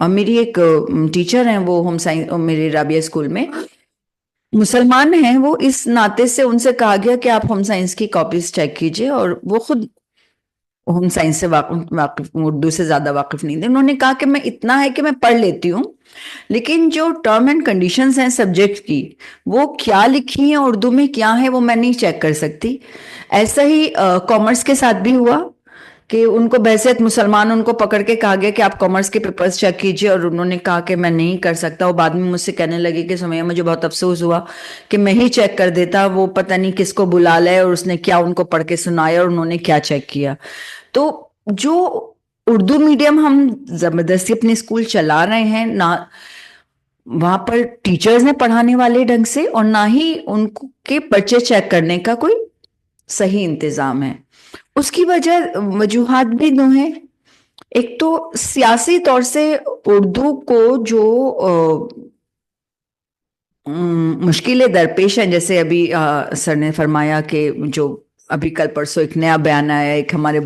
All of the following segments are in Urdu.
اور میری ایک ٹیچر ہیں، وہ ہوم سائنس میرے رابعہ اسکول میں مسلمان ہیں، وہ اس ناطے سے ان سے کہا گیا کہ آپ ہوم سائنس کی کاپیز چیک کیجئے، اور وہ خود ہوم سائنس سے واقف اردو سے زیادہ واقف نہیں تھے. انہوں نے کہا کہ میں اتنا ہے کہ میں پڑھ لیتی ہوں، لیکن جو ٹرم اینڈ کنڈیشنز ہیں سبجیکٹ کی، وہ کیا لکھی ہیں اردو میں کیا ہے وہ میں نہیں چیک کر سکتی. ایسا ہی کامرس کے ساتھ بھی ہوا کہ ان کو بحیثیت مسلمان ان کو پکڑ کے کہا گیا کہ آپ کامرس کے پیپرز چیک کیجئے، اور انہوں نے کہا کہ میں نہیں کر سکتا. وہ بعد میں مجھ سے کہنے لگے کہ سمیہ مجھے بہت افسوس ہوا کہ میں ہی چیک کر دیتا، وہ پتہ نہیں کس کو بلا لے اور اس نے کیا ان کو پڑھ کے سنایا اور انہوں نے کیا چیک کیا. تو جو اردو میڈیم ہم زبردستی اپنے اسکول چلا رہے ہیں، نہ وہاں پر ٹیچرز نے پڑھانے والے ڈھنگ سے، اور نہ ہی ان کے بچے چیک کرنے کا کوئی صحیح انتظام ہے. اس کی وجوہات بھی دو ہیں. ایک تو سیاسی طور سے اردو کو جو مشکلیں درپیش ہیں، جیسے ابھی سر نے فرمایا کہ جو ابھی کل پرسوں ایک نیا بیان آیا ایک ہمارے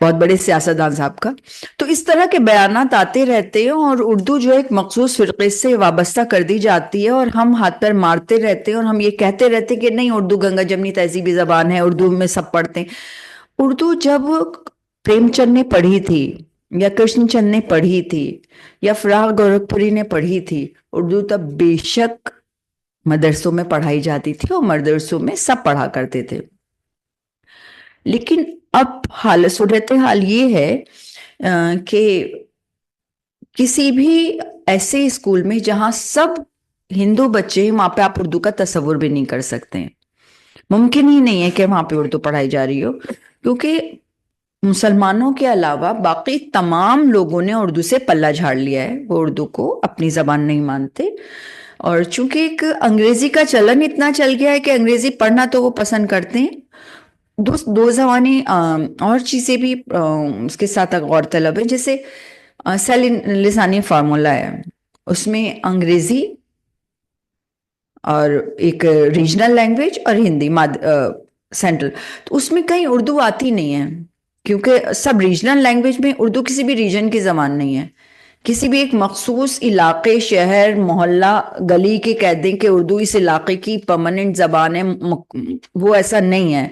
بہت بڑے سیاستدان صاحب کا، تو اس طرح کے بیانات آتے رہتے ہیں اور اردو جو ایک مخصوص فرقے سے وابستہ کر دی جاتی ہے، اور ہم ہاتھ پر مارتے رہتے ہیں اور ہم یہ کہتے رہتے ہیں کہ نہیں اردو گنگا جمنی تہذیبی زبان ہے، اردو میں سب پڑھتے ہیں. اردو جب پریم چند نے پڑھی تھی یا کرشن چند نے پڑھی تھی یا فراغ گورکھپوری نے پڑھی تھی، اردو تب بے شک مدرسوں میں پڑھائی جاتی تھی اور مدرسوں میں سب پڑھا کرتے تھے. لیکن اب صورتحال یہ ہے کہ کسی بھی ایسے اسکول میں جہاں سب ہندو بچے ہیں، وہاں پہ آپ اردو کا تصور بھی نہیں کر سکتے ہیں. ممکن ہی نہیں ہے کہ وہاں پہ اردو پڑھائی جا رہی ہو، کیونکہ مسلمانوں کے علاوہ باقی تمام لوگوں نے اردو سے پلہ جھاڑ لیا ہے، وہ اردو کو اپنی زبان نہیں مانتے. اور چونکہ ایک انگریزی کا چلن اتنا چل گیا ہے کہ انگریزی پڑھنا تو وہ پسند کرتے ہیں. دو زبانیں اور چیزیں بھی اس کے ساتھ غور طلب ہے، جیسے سیل لسانی فارمولا ہے، اس میں انگریزی اور ایک ریجنل لینگویج اور ہندی سینٹرل، تو اس میں کہیں اردو آتی نہیں ہے، کیونکہ سب ریجنل لینگویج میں اردو کسی بھی ریجن کی زبان نہیں ہے. کسی بھی ایک مخصوص علاقے، شہر، محلہ، گلی کے کہہ دیں کہ اردو اس علاقے کی پرماننٹ زبان ہے، وہ ایسا نہیں ہے.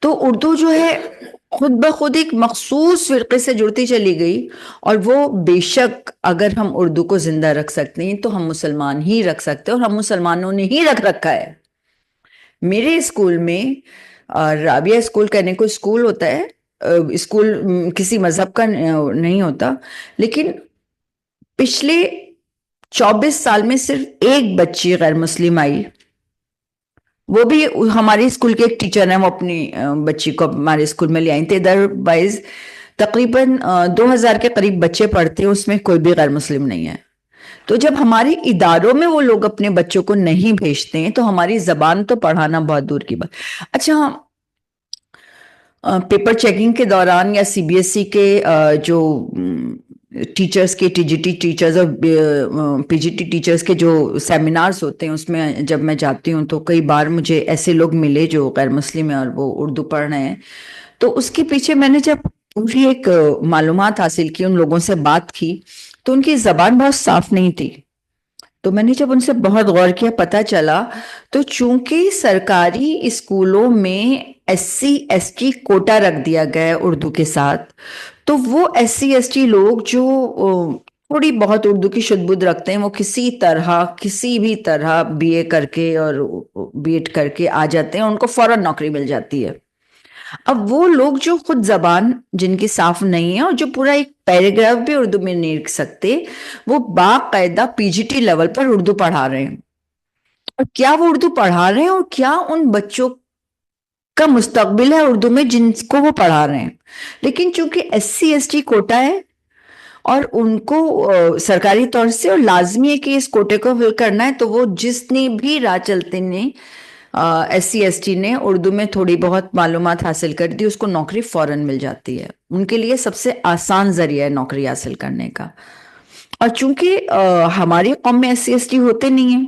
تو اردو جو ہے خود بخود ایک مخصوص فرقے سے جڑتی چلی گئی، اور وہ بے شک اگر ہم اردو کو زندہ رکھ سکتے ہیں تو ہم مسلمان ہی رکھ سکتے ہیں، اور ہم مسلمانوں نے ہی رکھ رکھا ہے. میرے اسکول میں رابعہ اسکول کہنے کو اسکول ہوتا ہے، اسکول کسی مذہب کا نہیں ہوتا، لیکن پچھلے 24 سال میں صرف ایک بچی غیر مسلم آئی، وہ بھی ہماری اسکول کے ایک ٹیچر ہیں، وہ اپنی بچی کو ہمارے اسکول میں لے آئی تھے. ادروائز تقریباً 2000 کے قریب بچے پڑھتے ہیں، اس میں کوئی بھی غیر مسلم نہیں ہے. تو جب ہمارے اداروں میں وہ لوگ اپنے بچوں کو نہیں بھیجتے ہیں تو ہماری زبان تو پڑھانا بہت دور کی بات. اچھا، پیپر چیکنگ کے دوران یا سی بی ایس ای کے جو ٹیچرز کے ٹی جی ٹی ٹیچرز اور پی جی ٹی ٹیچرز کے جو سیمینارز ہوتے ہیں، اس میں جب میں جاتی ہوں تو کئی بار مجھے ایسے لوگ ملے جو غیر مسلم ہیں اور وہ اردو پڑھ رہے ہیں. تو اس کے پیچھے میں نے جب پوری ایک معلومات حاصل کی، ان لوگوں سے بات کی، تو ان کی زبان بہت صاف نہیں تھی. تو میں نے جب ان سے بہت غور کیا، پتہ چلا تو چونکہ سرکاری اسکولوں میں S C S T quota رکھ دیا گیا ہے اردو کے ساتھ، تو وہ ایس سی ایس ٹی لوگ جو تھوڑی بہت اردو کی شد بدھ رکھتے ہیں، وہ کسی بھی طرح بی اے کر کے اور بی ایڈ کر کے آ جاتے ہیں، ان کو فوراً نوکری مل جاتی ہے. اب وہ لوگ جو خود زبان جن کی صاف نہیں ہے اور جو پورا ایک پیراگراف بھی اردو میں نہیں لکھ سکتے، وہ باقاعدہ پی جی ٹی لیول پر اردو پڑھا رہے ہیں. اور کیا وہ اردو پڑھا رہے ہیں، اور کیا ان بچوں کا مستقبل ہے اردو میں جن کو وہ پڑھا رہے ہیں. لیکن چونکہ S C S T quota ہے اور ان کو سرکاری طور سے اور لازمی ہے کہ اس کوٹے کو فل کرنا ہے، تو وہ جس نے بھی راہ چلتے نے ایس سی ایس ٹی نے اردو میں تھوڑی بہت معلومات حاصل کر دی، اس کو نوکری فوراً مل جاتی ہے. ان کے لیے سب سے آسان ذریعہ ہے نوکری حاصل کرنے کا. اور چونکہ ہماری قوم میں ایس سی ایس ٹی ہوتے نہیں ہیں،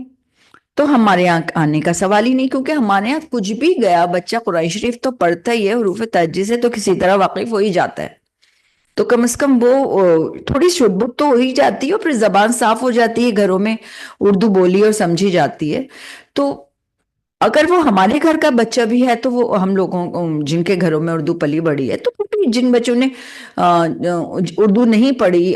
تو ہمارے یہاں آنے کا سوال ہی نہیں، کیونکہ ہمارے یہاں کچھ بھی گیا بچہ قرآن شریف تو پڑھتا ہی ہے، حروف تہجی سے تو کسی طرح واقف ہو ہی جاتا ہے. تو کم از کم وہ تھوڑی شٹ بٹ تو ہو ہی جاتی ہے، اور پھر زبان صاف ہو جاتی ہے، گھروں میں اردو بولی اور سمجھی جاتی ہے۔ تو اگر وہ ہمارے گھر کا بچہ بھی ہے تو وہ ہم لوگوں جن کے گھروں میں اردو پلی بڑھی ہے، تو جن بچوں نے اردو نہیں پڑھی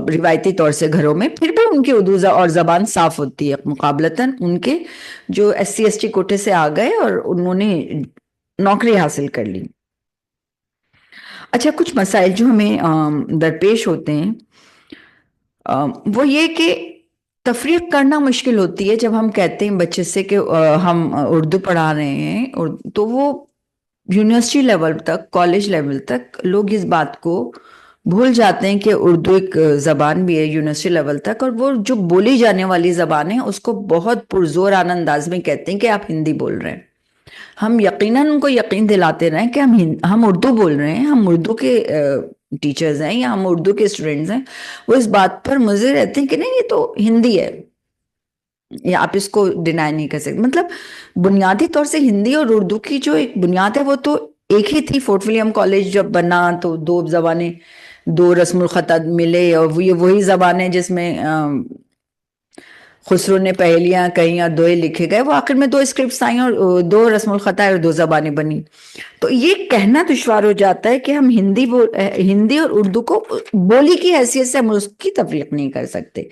روایتی طور سے گھروں میں، پھر بھی ان کی اردو اور زبان صاف ہوتی ہے مقابلتاً ان کے جو SC ST کوٹے سے آ گئے اور انہوں نے نوکری حاصل کر لی۔ اچھا، کچھ مسائل جو ہمیں درپیش ہوتے ہیں وہ یہ کہ تفریق کرنا مشکل ہوتی ہے جب ہم کہتے ہیں بچے سے کہ ہم اردو پڑھا رہے ہیں، تو وہ یونیورسٹی لیول تک، کالج لیول تک لوگ اس بات کو بھول جاتے ہیں کہ اردو ایک زبان بھی ہے یونیورسٹی لیول تک، اور وہ جو بولی جانے والی زبان ہے اس کو بہت پرزورانہ انداز میں کہتے ہیں کہ آپ ہندی بول رہے ہیں۔ ہم یقیناً ان کو یقین دلاتے رہیں کہ ہم اردو بول رہے ہیں، ہم اردو کے ٹیچرز ہیں یا ہم اردو کے اسٹوڈنٹس ہیں، وہ اس بات پر مضر رہتے ہیں کہ نہیں یہ تو ہندی ہے، یا آپ اس کو ڈینائی نہیں کر سکتے۔ مطلب بنیادی طور سے ہندی اور اردو کی جو ایک بنیاد ہے وہ تو ایک ہی تھی۔ فورٹ ولیم کالج جب بنا تو دو زبانیں، دو رسم الخط ملے، اور وہی زبانیں جس میں خسرو نے پہلیاں کہیں اور دوہے لکھے گئے، وہ آخر میں دو اسکرپٹس آئیں اور دو رسم الخط اور دو زبانیں بنی۔ تو یہ کہنا دشوار ہو جاتا ہے کہ ہم ہندی اور اردو کو بولی کی حیثیت سے ہم اس کی تفریق نہیں کر سکتے۔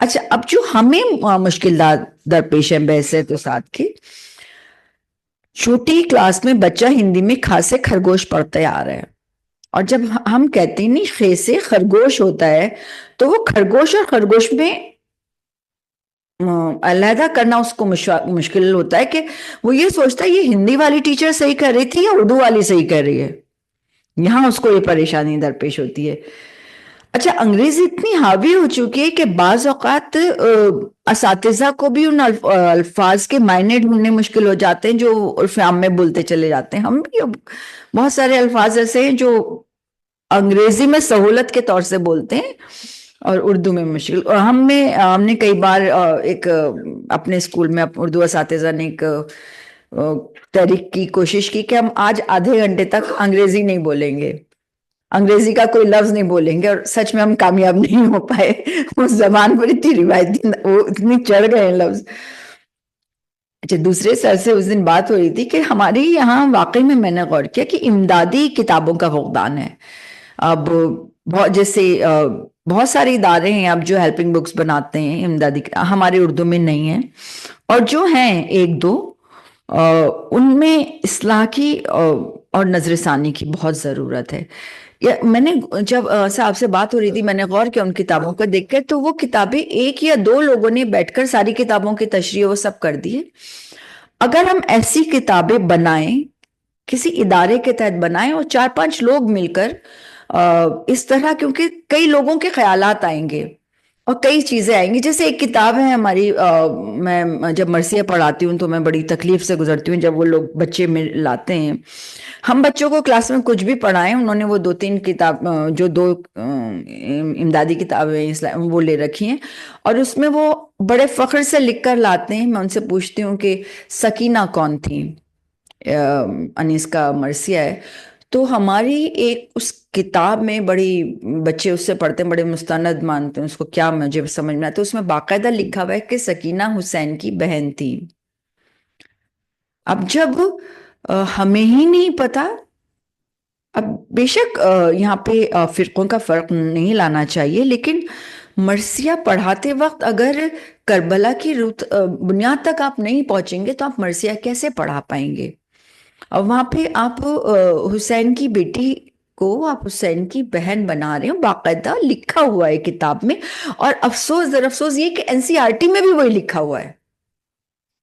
اچھا، اب جو ہمیں مشکل درپیش ہے بحثیت استاد کی، چھوٹی کلاس میں بچہ ہندی میں کھا سے خرگوش پڑھتے آ رہا ہے، اور جب ہم کہتے ہیں نہیں خے سے خرگوش ہوتا ہے، تو وہ خرگوش اور خرگوش میں علیحدہ کرنا اس کو مشکل ہوتا ہے کہ وہ یہ سوچتا ہے یہ ہندی والی ٹیچر صحیح کر رہی تھی یا اردو والی صحیح کر رہی ہے، یہاں اس کو یہ پریشانی درپیش ہوتی ہے۔ اچھا، انگریزی اتنی حاوی ہو چکی ہے کہ بعض اوقات اساتذہ کو بھی ان الفاظ کے معنی ڈھونڈنے مشکل ہو جاتے ہیں جو عرف عام میں بولتے چلے جاتے ہیں۔ ہم بھی بہت سارے الفاظ ایسے ہیں جو انگریزی میں سہولت کے طور سے بولتے ہیں اور اردو میں مشکل۔ اور ہم نے کئی بار ایک اپنے اسکول میں اردو اساتذہ نے ایک تحریک کی کوشش کی کہ ہم آج آدھے گھنٹے تک انگریزی نہیں بولیں گے، انگریزی کا کوئی لفظ نہیں بولیں گے، اور سچ میں ہم کامیاب نہیں ہو پائے۔ اس زبان پر اتنی روایتی، وہ اتنی چڑھ گئے ہیں لفظ۔ اچھا، دوسرے سر سے اس دن بات ہو رہی تھی کہ ہمارے یہاں واقعی میں نے غور کیا کہ امدادی کتابوں کا فقدان ہے۔ اب جیسے بہت سارے ادارے ہیں اب جو ہیلپنگ بکس بناتے ہیں امدادی، ہمارے اردو میں نہیں ہیں، اور جو ہیں ایک دو ان میں اصلاح کی اور نظر ثانی کی بہت ضرورت ہے۔ میں نے جب آپ سے بات ہو رہی تھی میں نے غور کیا ان کتابوں کو دیکھ کر، تو وہ کتابیں ایک یا دو لوگوں نے بیٹھ کر ساری کتابوں کی تشریح وہ سب کر دی ہے۔ اگر ہم ایسی کتابیں بنائیں، کسی ادارے کے تحت بنائیں اور 4-5 لوگ مل کر اس طرح، کیونکہ کئی لوگوں کے خیالات آئیں گے اور کئی چیزیں آئیں گی۔ جیسے ایک کتاب ہے ہماری، میں جب مرثیہ پڑھاتی ہوں تو میں بڑی تکلیف سے گزرتی ہوں جب وہ لوگ بچے میں لاتے ہیں۔ ہم بچوں کو کلاس میں کچھ بھی پڑھائیں، انہوں نے وہ 2-3 کتاب جو 2 امدادی کتابیں وہ لے رکھی ہیں، اور اس میں وہ بڑے فخر سے لکھ کر لاتے ہیں۔ میں ان سے پوچھتی ہوں کہ سکینہ کون تھی؟ انیس کا مرثیہ ہے۔ تو ہماری ایک اس کتاب میں بڑی، بچے اس سے پڑھتے ہیں بڑے مستند مانتے ہیں اس کو، کیا مجھے سمجھ میں آتا ہے، اس میں باقاعدہ لکھا ہوا ہے کہ سکینہ حسین کی بہن تھی۔ اب جب ہمیں ہی نہیں پتا، اب بے شک یہاں پہ فرقوں کا فرق نہیں لانا چاہیے، لیکن مرثیہ پڑھاتے وقت اگر کربلا کی بنیاد تک آپ نہیں پہنچیں گے تو آپ مرثیہ کیسے پڑھا پائیں گے؟ اور وہاں پہ آپ حسین کی بیٹی کو آپ حسین کی بہن بنا رہے ہیں، باقاعدہ لکھا ہوا ہے کتاب میں، اور افسوس یہ کہ NCERT میں بھی وہی لکھا ہوا ہے۔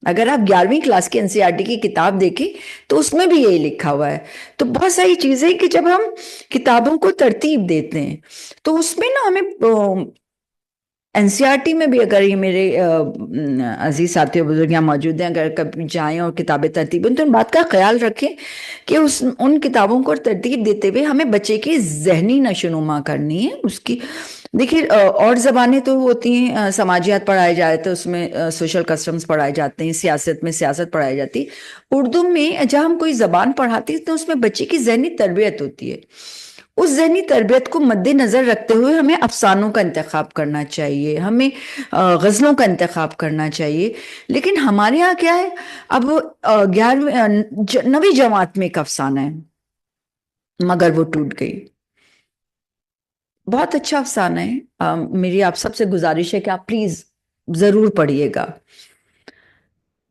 اگر آپ 11ویں کلاس کی NCERT کی کتاب دیکھیں تو اس میں بھی یہی لکھا ہوا ہے۔ تو بہت ساری چیزیں کہ جب ہم کتابوں کو ترتیب دیتے ہیں تو اس میں نا ہمیں NCERT میں بھی، اگر یہ میرے عزیز ساتھی بزرگ یہاں موجود ہیں، اگر کبھی جائیں اور کتابیں ترتیب دیں تو ان بات کا خیال رکھیں کہ ان کتابوں کو ترتیب دیتے ہوئے ہمیں بچے کی ذہنی نشوونما کرنی ہے۔ اس کی دیکھیے اور زبانیں تو ہوتی ہیں، سماجیات پڑھائے جاتے ہیں، اس میں سوشل کسٹمز پڑھائے جاتے ہیں، سیاست میں سیاست پڑھائی جاتی ہے۔ اردو میں جب ہم کوئی زبان پڑھاتے ہیں تو اس میں بچے کی ذہنی تربیت ہوتی ہے۔ اس ذہنی تربیت کو مد نظر رکھتے ہوئے ہمیں افسانوں کا انتخاب کرنا چاہیے، ہمیں غزلوں کا انتخاب کرنا چاہیے. لیکن ہمارے ہاں کیا ہے، اب 9ویں جماعت میں ایک افسانہ ہے مگر وہ ٹوٹ گئی. بہت اچھا افسانہ ہے. میری آپ سب سے گزارش ہے کہ آپ پلیز ضرور پڑھیے گا.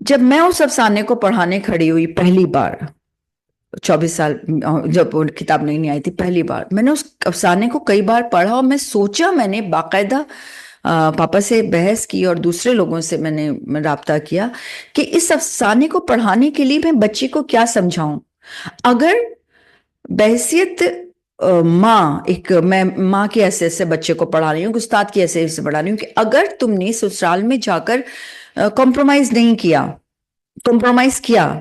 جب میں اس افسانے کو پڑھانے کھڑی ہوئی پہلی بار 24 سال، جب وہ کتاب نہیں آئی تھی، پہلی بار میں نے اس افسانے کو کئی بار پڑھا، اور میں سوچا، میں نے باقاعدہ پاپا سے بحث کی اور دوسرے لوگوں سے میں نے رابطہ کیا کہ اس افسانے کو پڑھانے کے لیے میں بچے کو کیا سمجھاؤں. اگر بحیثیت میں ماں کی حیثیت سے بچے کو پڑھا رہی ہوں، استاد کی حیثیت سے پڑھا رہی ہوں، کہ اگر تم نے سسرال میں جا کر کمپرومائز نہیں کیا، کمپرومائز کیا،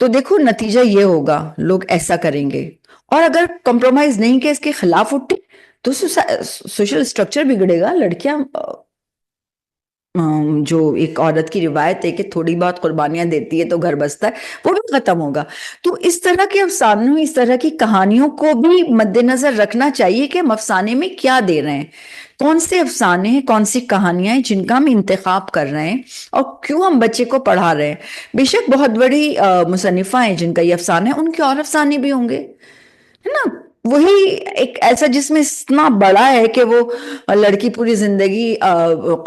تو دیکھو نتیجہ یہ ہوگا، لوگ ایسا کریں گے. اور اگر کمپرومائز نہیں کیا، اس کے خلاف اٹھے، تو سوشل اسٹرکچر بگڑے گا. لڑکیاں جو ایک عورت کی روایت ہے کہ تھوڑی بہت قربانیاں دیتی ہے تو گھر بستا ہے، وہ بھی ختم ہوگا. تو اس طرح کے افسانوں، اس طرح کی کہانیوں کو بھی مد نظر رکھنا چاہیے کہ ہم افسانے میں کیا دے رہے ہیں، کون سے افسانے ہیں، کون سی کہانیاں ہیں جن کا ہم انتخاب کر رہے ہیں، اور کیوں ہم بچے کو پڑھا رہے ہیں. بے شک بہت بڑی مصنفہ ہیں جن کا یہ افسانہ ہے، ان کے اور افسانے بھی ہوں گے، ہے نا. وہی ایک ایسا جس میں اتنا بڑا ہے کہ وہ لڑکی پوری زندگی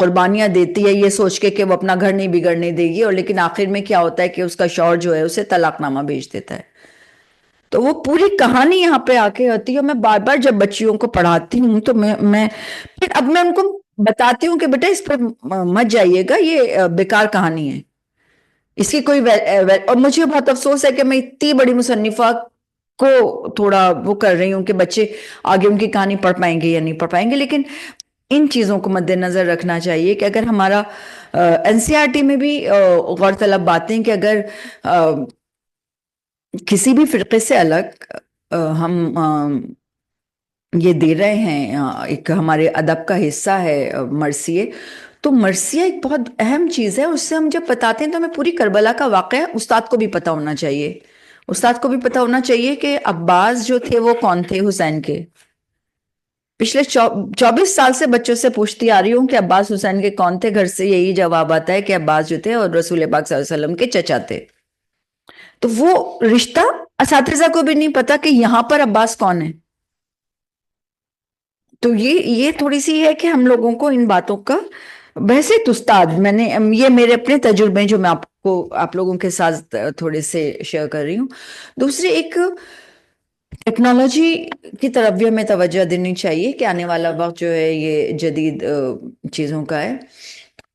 قربانیاں دیتی ہے یہ سوچ کے کہ وہ اپنا گھر نہیں بگڑنے دے گی، اور لیکن آخر میں کیا ہوتا ہے کہ اس کا شوہر جو ہے اسے طلاق نامہ بھیج دیتا ہے. تو وہ پوری کہانی یہاں پہ آ کے ہوتی ہے. میں بار بار جب بچیوں کو پڑھاتی ہوں تو میں پھر اب میں ان کو بتاتی ہوں کہ بیٹا اس پہ مت جائیے گا، یہ بیکار کہانی ہے، اس کی کوئی اور مجھے بہت افسوس ہے کہ میں اتنی بڑی مصنفہ کو تھوڑا وہ کر رہی ہوں کہ بچے آگے ان کی کہانی پڑھ پائیں گے یا نہیں پڑھ پائیں گے. لیکن ان چیزوں کو مد نظر رکھنا چاہیے کہ اگر ہمارا NCERT میں بھی غور طلب باتیں کہ اگر کسی بھی فرقے سے الگ ہم یہ دے رہے ہیں، ایک ہمارے ادب کا حصہ ہے مرثیے، تو مرثیہ ایک بہت اہم چیز ہے. اس سے ہم جب بتاتے ہیں تو ہمیں پوری کربلا کا واقعہ استاد کو بھی پتا ہونا چاہیے. استاد کو بھی پتا ہونا چاہیے کہ عباس جو تھے وہ کون تھے حسین کے. پچھلے 24 سال سے بچوں سے پوچھتی آ رہی ہوں کہ عباس حسین کے کون تھے، گھر سے یہی جواب آتا ہے کہ عباس جو تھے اور رسول پاک صلی اللہ علیہ وسلم کے چچا تھے. تو وہ رشتہ اساتذہ کو بھی نہیں پتا کہ یہاں پر عباس کون ہے. تو یہ تھوڑی سی ہے کہ ہم لوگوں کو ان باتوں کا بحثیت استاد، میں نے یہ میرے اپنے تجربے جو میں آپ لوگوں کے ساتھ تھوڑے سے شیئر کر رہی ہوں. دوسری ایک ٹیکنالوجی کی طرف بھی ہمیں توجہ دینی چاہیے کہ آنے والا وقت جو ہے یہ جدید چیزوں کا ہے.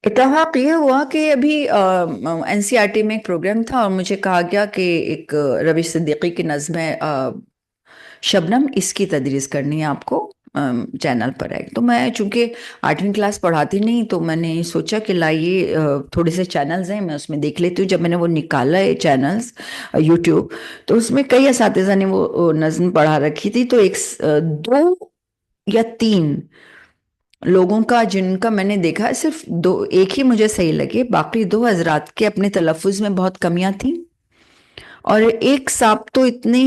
اتفاق یہ ہوا کہ ابھی NCERT میں ایک پروگرام تھا اور مجھے کہا گیا کہ ایک روش صدیقی کی نظم ہے شبنم، اس کی تدریس کرنی ہے آپ کو چینل پر ہے. تو میں چونکہ 8ویں کلاس پڑھاتی نہیں، تو میں نے سوچا کہ لائیے تھوڑے سے چینلز ہیں میں اس میں دیکھ لیتی ہوں. جب میں نے وہ نکالا ہے چینلز YouTube، تو اس میں کئی اساتذہ نے وہ نظم پڑھا رکھی تھی. تو 2 یا 3 لوگوں کا جن کا میں نے دیکھا، صرف ایک ہی مجھے صحیح لگے، باقی 2 حضرات کے اپنے تلفظ میں بہت کمیاں تھیں. اور ایک صاحب تو اتنے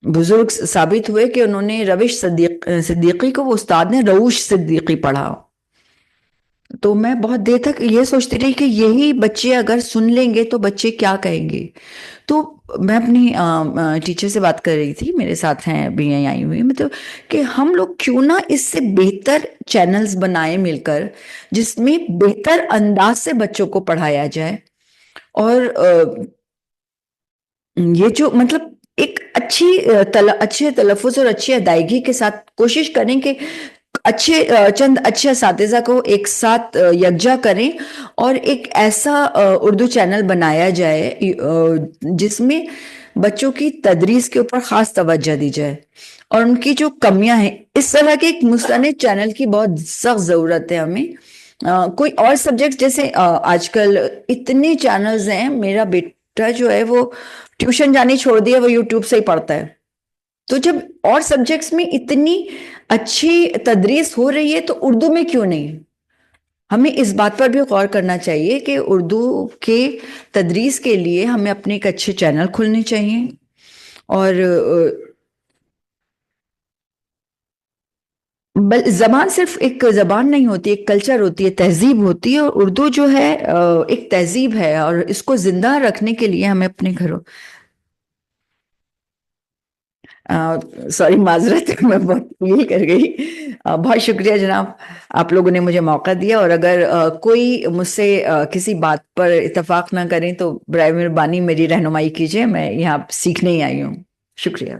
بزرگ ثابت ہوئے کہ انہوں نے روش صدیقی کو وہ استاد نے روش صدیقی پڑھا. تو میں بہت دیر تک یہ سوچتی رہی کہ یہی بچے اگر سن لیں گے تو بچے کیا کہیں گے. تو میں اپنی ٹیچر سے بات کر رہی تھی، میرے ساتھ ہیں ابھی آئی ہوئی، مطلب کہ ہم لوگ کیوں نہ اس سے بہتر چینلز بنائیں مل کر، جس میں بہتر انداز سے بچوں کو پڑھایا جائے. اور یہ جو مطلب ایک اچھے تلفظ اور اچھی ادائیگی کے ساتھ کوشش کریں کہ چند اچھے اساتذہ کو ایک ساتھ یکجا کریں اور ایک ایسا اردو چینل بنایا جائے جس میں بچوں کی تدریس کے اوپر خاص توجہ دی جائے اور ان کی جو کمیاں ہیں، اس طرح کے ایک مستند چینل کی بہت سخت ضرورت ہے ہمیں. کوئی اور سبجیکٹ جیسے آج کل اتنے چینلز ہیں، میرا بیٹا جو ہے وہ ٹیوشن جانی چھوڑ دیا، وہ YouTube سے ہی پڑھتا ہے. تو جب اور سبجیکٹس میں اتنی اچھی تدریس ہو رہی ہے تو اردو میں کیوں نہیں؟ ہمیں اس بات پر بھی غور کرنا چاہیے کہ اردو کے تدریس کے لیے ہمیں اپنے ایک اچھے چینل کھولنے چاہیے. اور زبان صرف ایک زبان نہیں ہوتی، ایک کلچر ہوتی ہے، تہذیب ہوتی ہے، اور اردو جو ہے ایک تہذیب ہے، اور اس کو زندہ رکھنے کے لیے ہمیں اپنے گھروں سوری معذرت میں بہت فیل کر گئی. بہت شکریہ جناب، آپ لوگوں نے مجھے موقع دیا، اور اگر کوئی مجھ سے کسی بات پر اتفاق نہ کریں تو برائے مہربانی میری رہنمائی کیجیے، میں یہاں سیکھنے ہی آئی ہوں. شکریہ.